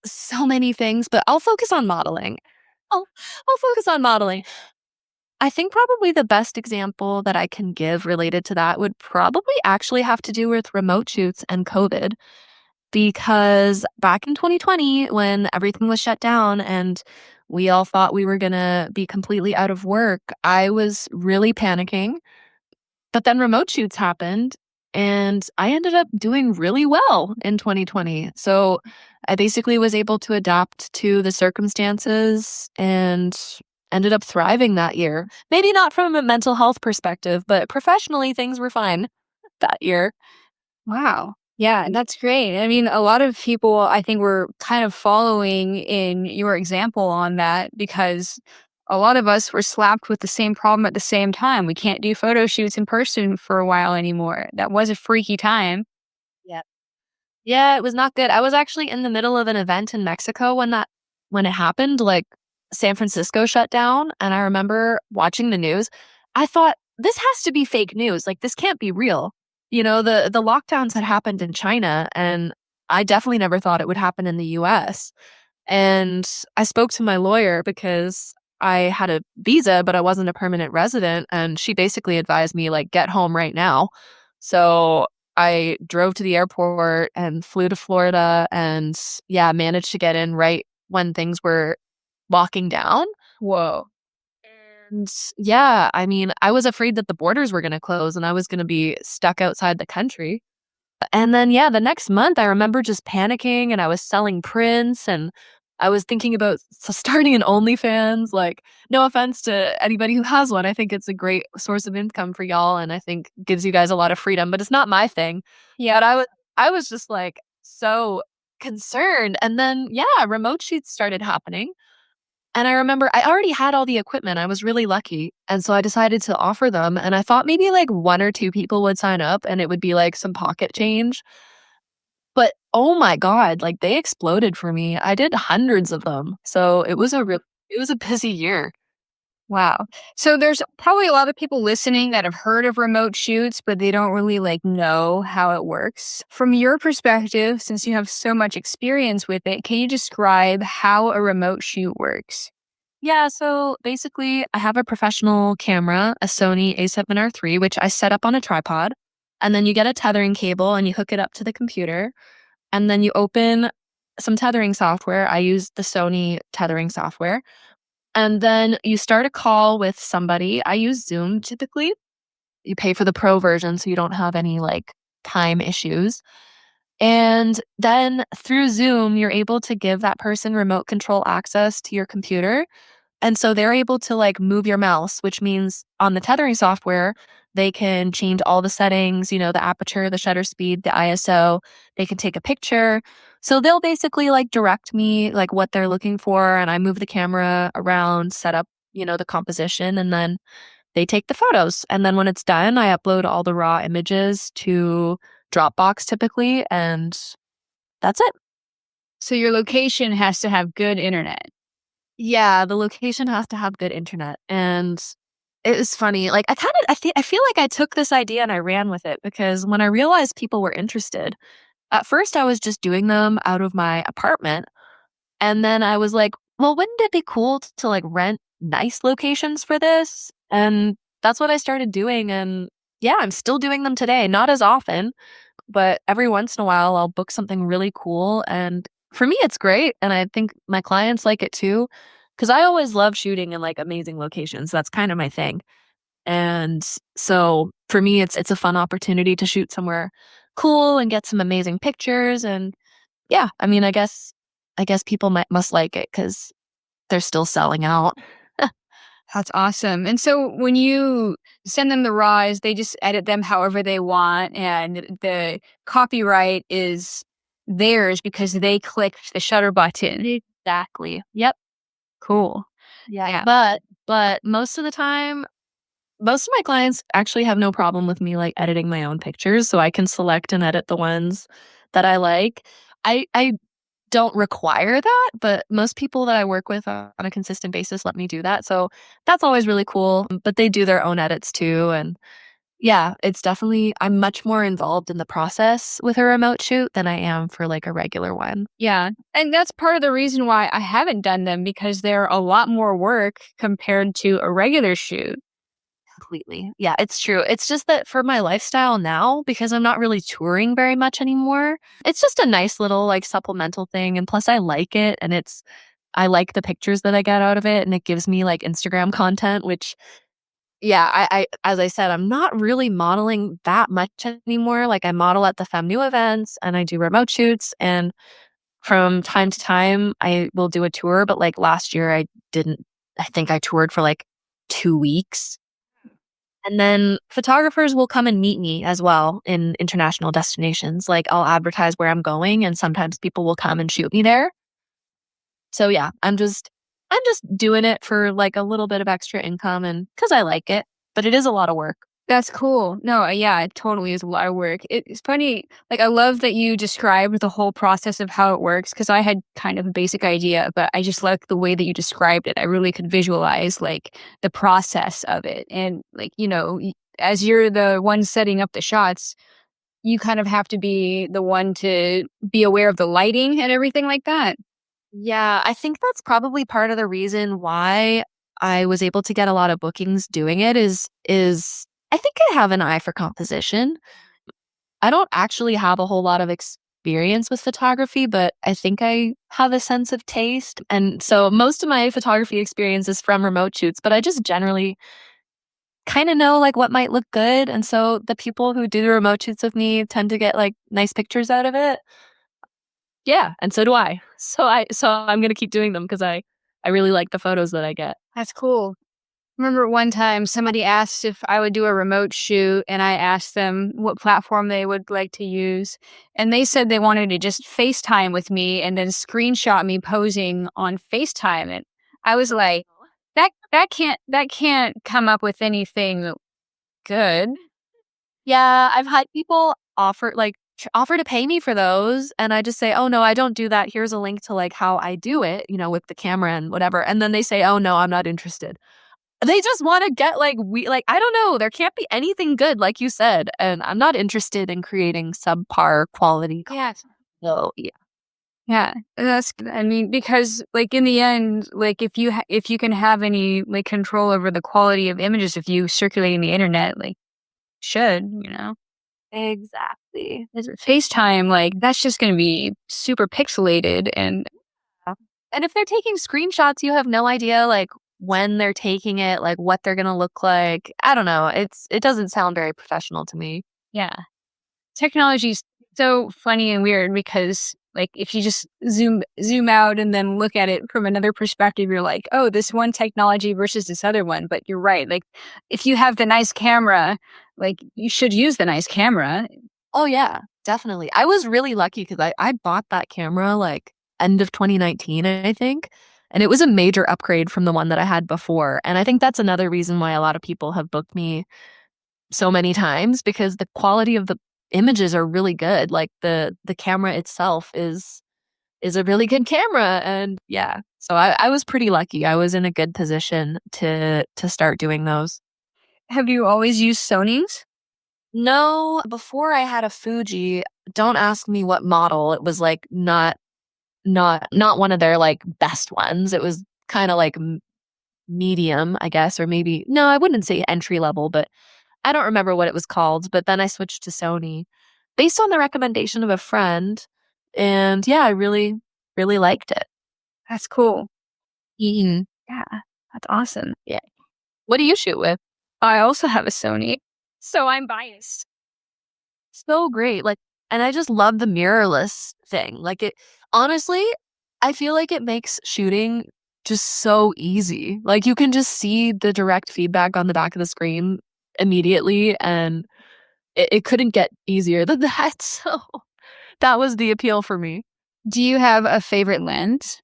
Speaker 2: so many things, but I'll focus on modeling. I'll, I'll focus on modeling. I think probably the best example that I can give related to that would probably actually have to do with remote shoots and COVID. Because back in 2020, when everything was shut down and we all thought we were going to be completely out of work, I was really panicking. But then remote shoots happened and I ended up doing really well in 2020. So I basically was able to adapt to the circumstances and ended up thriving that year. Maybe not from a mental health perspective, but professionally, things were fine that year.
Speaker 1: Wow. Yeah, that's great. I mean, a lot of people, I think, were kind of following in your example on that because a lot of us were slapped with the same problem at the same time. We can't do photo shoots in person for a while anymore. That was a freaky time.
Speaker 2: Yeah. Yeah, it was not good. I was actually in the middle of an event in Mexico when it happened, like San Francisco shut down, and I remember watching the news. I thought this has to be fake news. Like this can't be real. The lockdowns had happened in China and I definitely never thought it would happen in the US. And I spoke to my lawyer because I had a visa but I wasn't a permanent resident, and she basically advised me like get home right now. So I drove to the airport and flew to Florida and yeah, managed to get in right when things were locking down.
Speaker 1: Whoa.
Speaker 2: And yeah, I mean, I was afraid that the borders were going to close and I was going to be stuck outside the country. And then, yeah, the next month, I remember just panicking and I was selling prints and I was thinking about starting an OnlyFans. Like, no offense to anybody who has one. I think it's a great source of income for y'all and I think gives you guys a lot of freedom, but it's not my thing.
Speaker 1: Yeah.
Speaker 2: But I was just like so concerned. And then, yeah, remote shoots started happening. And I remember I already had all the equipment. I was really lucky. And so I decided to offer them. And I thought maybe like one or two people would sign up and it would be like some pocket change. But oh my God, like they exploded for me. I did hundreds of them. So it was a busy year.
Speaker 1: Wow. So there's probably a lot of people listening that have heard of remote shoots, but they don't really like know how it works. From your perspective, since you have so much experience with it, can you describe how a remote shoot works?
Speaker 2: Yeah, so basically I have a professional camera, a Sony A7R III, which I set up on a tripod. And then you get a tethering cable and you hook it up to the computer. And then you open some tethering software. I use the Sony tethering software. And then you start a call with somebody. I use Zoom typically. You pay for the pro version so you don't have any like time issues. And then through Zoom, you're able to give that person remote control access to your computer. And so they're able to like move your mouse, which means on the tethering software, They can change all the settings, the aperture, the shutter speed, the ISO. They can take a picture. So they'll basically like direct me like what they're looking for, and I move the camera around, set up, the composition, and then they take the photos. And then when it's done, I upload all the raw images to Dropbox typically, and that's it.
Speaker 1: So your location has to have good internet.
Speaker 2: Yeah, the location has to have good internet. And it was funny. Like I feel like I took this idea and I ran with it because when I realized people were interested, at first I was just doing them out of my apartment. And then I was like, well, wouldn't it be cool to like rent nice locations for this? And that's what I started doing. And yeah, I'm still doing them today. Not as often, but every once in a while I'll book something really cool. And for me, it's great. And I think my clients like it too. Cause I always love shooting in like amazing locations. That's kind of my thing. And so for me, it's a fun opportunity to shoot somewhere cool and get some amazing pictures. And yeah, I mean, I guess people must like it because they're still selling out.
Speaker 1: That's awesome. And so when you send them the raws, they just edit them however they want, and the copyright is theirs because they clicked the shutter button.
Speaker 2: Exactly. Yep.
Speaker 1: Cool.
Speaker 2: Yeah.
Speaker 1: Yeah.
Speaker 2: But most of the time, most of my clients actually have no problem with me like editing my own pictures, so I can select and edit the ones that I like. I don't require that, but most people that I work with on a consistent basis let me do that. So that's always really cool. But they do their own edits too. And yeah, it's definitely, I'm much more involved in the process with a remote shoot than I am for like a regular one.
Speaker 1: Yeah. And that's part of the reason why I haven't done them, because they're a lot more work compared to a regular shoot.
Speaker 2: Completely. Yeah, it's true. It's just that for my lifestyle now, because I'm not really touring very much anymore, it's just a nice little like supplemental thing. And plus, I like it. And I like the pictures that I get out of it. And it gives me like Instagram content, which, yeah, as I said, I'm not really modeling that much anymore. Like, I model at the Femme Nue events and I do remote shoots. And from time to time, I will do a tour. But like last year, I didn't, I think I toured for like 2 weeks. And then photographers will come and meet me as well in international destinations. Like, I'll advertise where I'm going and sometimes people will come and shoot me there. So yeah, I'm just doing it for like a little bit of extra income and cuz I like it, but it is a lot of work.
Speaker 1: That's cool. No, yeah, it totally is a lot of work. It's funny. Like, I love that you described the whole process of how it works, because I had kind of a basic idea, but I just like the way that you described it. I really could visualize like the process of it. And like, as you're the one setting up the shots, you kind of have to be the one to be aware of the lighting and everything like that.
Speaker 2: Yeah, I think that's probably part of the reason why I was able to get a lot of bookings doing it is I think I have an eye for composition. I don't actually have a whole lot of experience with photography, but I think I have a sense of taste. And so most of my photography experience is from remote shoots, but I just generally kind of know like what might look good. And so the people who do the remote shoots with me tend to get like nice pictures out of it. Yeah, and so do I. So I'm going to keep doing them because I really like the photos that I get.
Speaker 1: That's cool. Remember one time somebody asked if I would do a remote shoot, and I asked them what platform they would like to use. And they said they wanted to just FaceTime with me and then screenshot me posing on FaceTime. And I was like, that can't come up with anything good.
Speaker 2: Yeah, I've had people offer to pay me for those, and I just say, "Oh, no, I don't do that. Here's a link to, like, how I do it, with the camera and whatever," and then they say, "Oh, no, I'm not interested." They just wanna get, like, I don't know, there can't be anything good, like you said, and I'm not interested in creating subpar quality
Speaker 1: Yes.
Speaker 2: so, yeah.
Speaker 1: Yeah, I mean, because like in the end, like if you can have any like control over the quality of images, if you circulate in the internet, like should.
Speaker 2: Exactly.
Speaker 1: As with FaceTime, like that's just going to be super pixelated, and
Speaker 2: Yeah. And if they're taking screenshots, you have no idea, like, when they're taking it, like, what they're gonna look like. I don't know, it doesn't sound very professional to me.
Speaker 1: yeah, technology's so funny and weird, because like if you just zoom out and then look at it from another perspective, you're like, oh, this one technology versus this other one. But you're right. Like if you have the nice camera, like you should use the nice camera.
Speaker 2: Oh, yeah, definitely. I was really lucky because I bought that camera, like, end of 2019, I think, and it was a major upgrade from the one that I had before, and I think that's another reason why a lot of people have booked me so many times because the quality of the images are really good, like, the camera itself is a really good camera, and yeah, so I was pretty lucky. I was in a good position to start doing those.
Speaker 1: Have you always used Sony's?
Speaker 2: No, before I had a Fuji, don't ask me what model. It was, like, not one of their, like, best ones. It was kinda, like, medium, I guess, or maybe no, I wouldn't say entry level, but I don't remember what it was called, but then I switched to Sony based on the recommendation of a friend, and, yeah, I really, really liked it.
Speaker 1: That's cool.
Speaker 2: Mhm.
Speaker 1: Yeah, that's awesome.
Speaker 2: Yeah. What do you shoot with?
Speaker 1: I also have a Sony, so I'm biased.
Speaker 2: So great, like and I just love the mirrorless thing, like, it honestly, I feel like it makes shooting just so easy, like, you can just see the direct feedback on the back of the screen immediately, and it couldn't get easier than that, so that was the appeal for me.
Speaker 1: Do you have a favorite lens?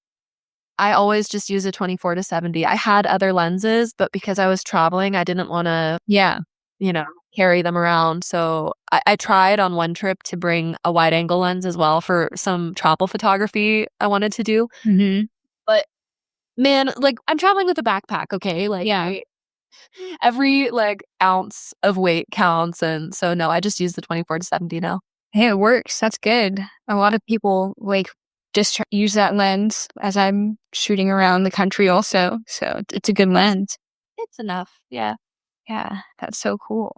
Speaker 2: I always just use a 24 to 70. I had other lenses, but because I was traveling, I didn't wanna
Speaker 1: Yeah.
Speaker 2: you know, carry them around. So I tried on one trip to bring a wide angle lens as well for some travel photography I wanted to do.
Speaker 1: Mhm.
Speaker 2: But man, like I'm traveling with a backpack, okay? Like
Speaker 1: Yeah.
Speaker 2: every like ounce of weight counts. And so no, I just use the 24 to 70 now.
Speaker 1: Hey, it works. That's good. A lot of people like just use that lens as I'm shooting around the country also. So it's a good lens.
Speaker 2: It's enough. Yeah.
Speaker 1: Yeah, that's so cool.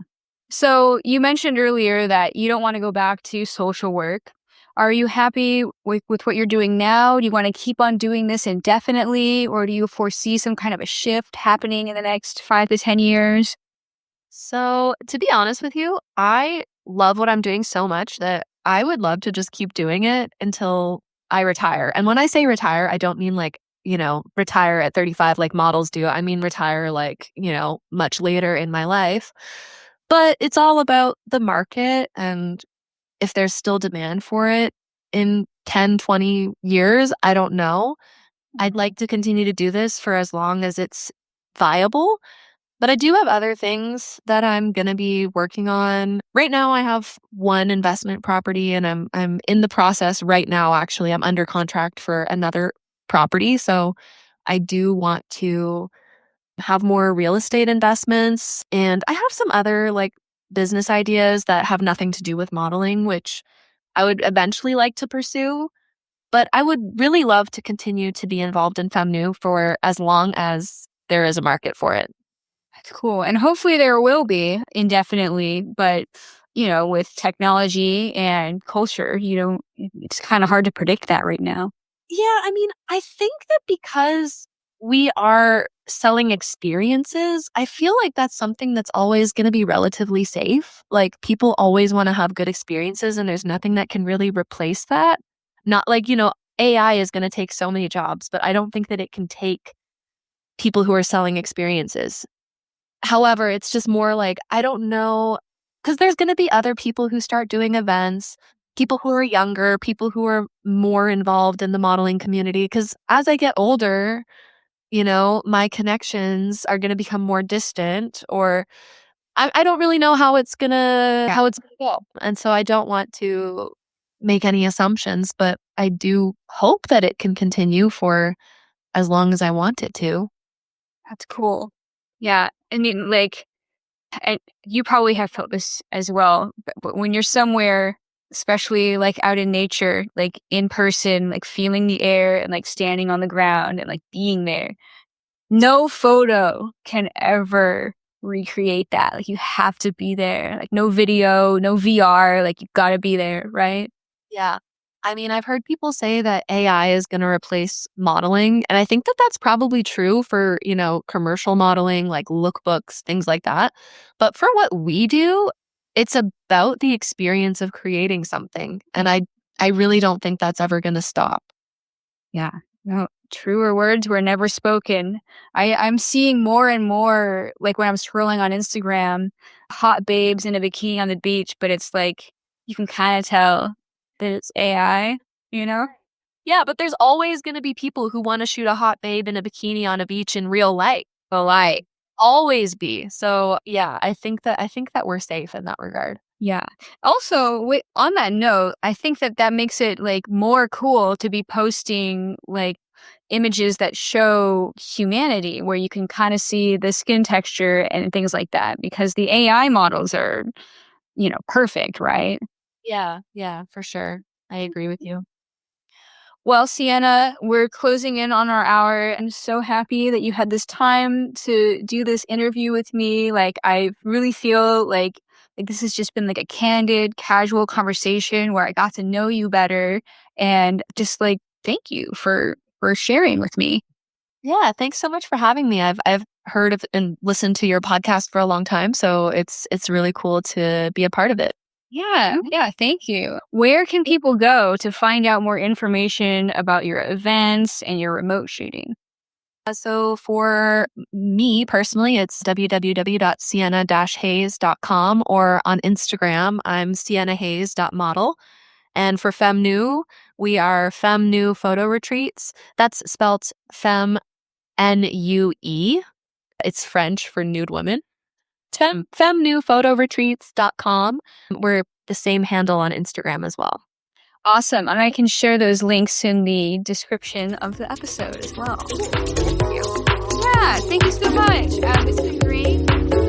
Speaker 1: So you mentioned earlier that you don't want to go back to social work. Are you happy with what you're doing now? Do you want to keep on doing this indefinitely, or do you foresee some kind of a shift happening in the next 5 to 10 years?
Speaker 2: So, to be honest with you, I love what I'm doing so much that I would love to just keep doing it until I retire. And when I say retire, I don't mean like, retire at 35 like models do. I mean retire like, much later in my life. But it's all about the market and if there's still demand for it in 10, 20 years, I don't know. I'd like to continue to do this for as long as it's viable. But I do have other things that I'm gonna be working on. Right now, I have one investment property, and I'm in the process right now, actually, I'm under contract for another property, so I do want to have more real estate investments, and I have some other, like, business ideas that have nothing to do with modeling, which I would eventually like to pursue, but I would really love to continue to be involved in Femme Nue for as long as there is a market for it.
Speaker 1: That's cool. And hopefully there will be indefinitely, but with technology and culture, it's kind of hard to predict that right now.
Speaker 2: Yeah, I mean, I think that because we are selling experiences, I feel like that's something that's always going to be relatively safe. Like, people always want to have good experiences, and there's nothing that can really replace that. Not like, AI is going to take so many jobs, but I don't think that it can take people who are selling experiences. However, it's just more like, I don't know, because there's gonna be other people who start doing events, people who are younger, people who are more involved in the modeling community. Because as I get older, my connections are gonna become more distant, or I don't really know
Speaker 1: Yeah.
Speaker 2: how it's gonna go, and so I don't want to make any assumptions, but I do hope that it can continue for as long as I want it to.
Speaker 1: That's cool. Yeah. I mean, like, and you probably have felt this as well, but when you're somewhere, especially like out in nature, like in person, like feeling the air and like standing on the ground and like being there, no photo can ever recreate that. Like you have to be there. Like no video, no VR, like you gotta be there, right?
Speaker 2: Yeah. I mean, I've heard people say that AI is going to replace modeling. And I think that that's probably true for, commercial modeling, like lookbooks, things like that. But for what we do, it's about the experience of creating something. And I really don't think that's ever going to stop.
Speaker 1: Yeah. No. truer words were never spoken. I'm seeing more and more, like when I'm scrolling on Instagram, hot babes in a bikini on the beach, but it's like you can kind of tell that it's AI, you know?
Speaker 2: Yeah, but there's always going to be people who want to shoot a hot babe in a bikini on a beach in real life.
Speaker 1: The light.
Speaker 2: Always be. So, yeah, I think that we're safe in that regard.
Speaker 1: Yeah. Also, on that note, I think that that makes it like more cool to be posting like images that show humanity, where you can kind of see the skin texture and things like that, because the AI models are, perfect, right?
Speaker 2: Yeah, for sure. I agree with you.
Speaker 1: Well, Sienna, we're closing in on our hour. I'm so happy that you had this time to do this interview with me. Like, I really feel like this has just been like a candid, casual conversation where I got to know you better, and just like thank you for sharing with me.
Speaker 2: Yeah, thanks so much for having me. I've heard of and listened to your podcast for a long time, so it's really cool to be a part of it.
Speaker 1: Yeah, yeah, thank you. Where can people go to find out more information about your events and your remote shooting?
Speaker 2: So for me personally, it's www.sienna-hayes.com, or on Instagram, I'm siennahayes.model. And for Femme Nue, we are Femme Nue Photo Retreats. That's spelt Femme Nue. It's French for nude women. FemmeNuePhotoRetreats.com. We're the same handle on Instagram as well.
Speaker 1: Awesome. And I can share those links in the description of the episode as well. Thank you. Yeah, thank you so much. It's been great.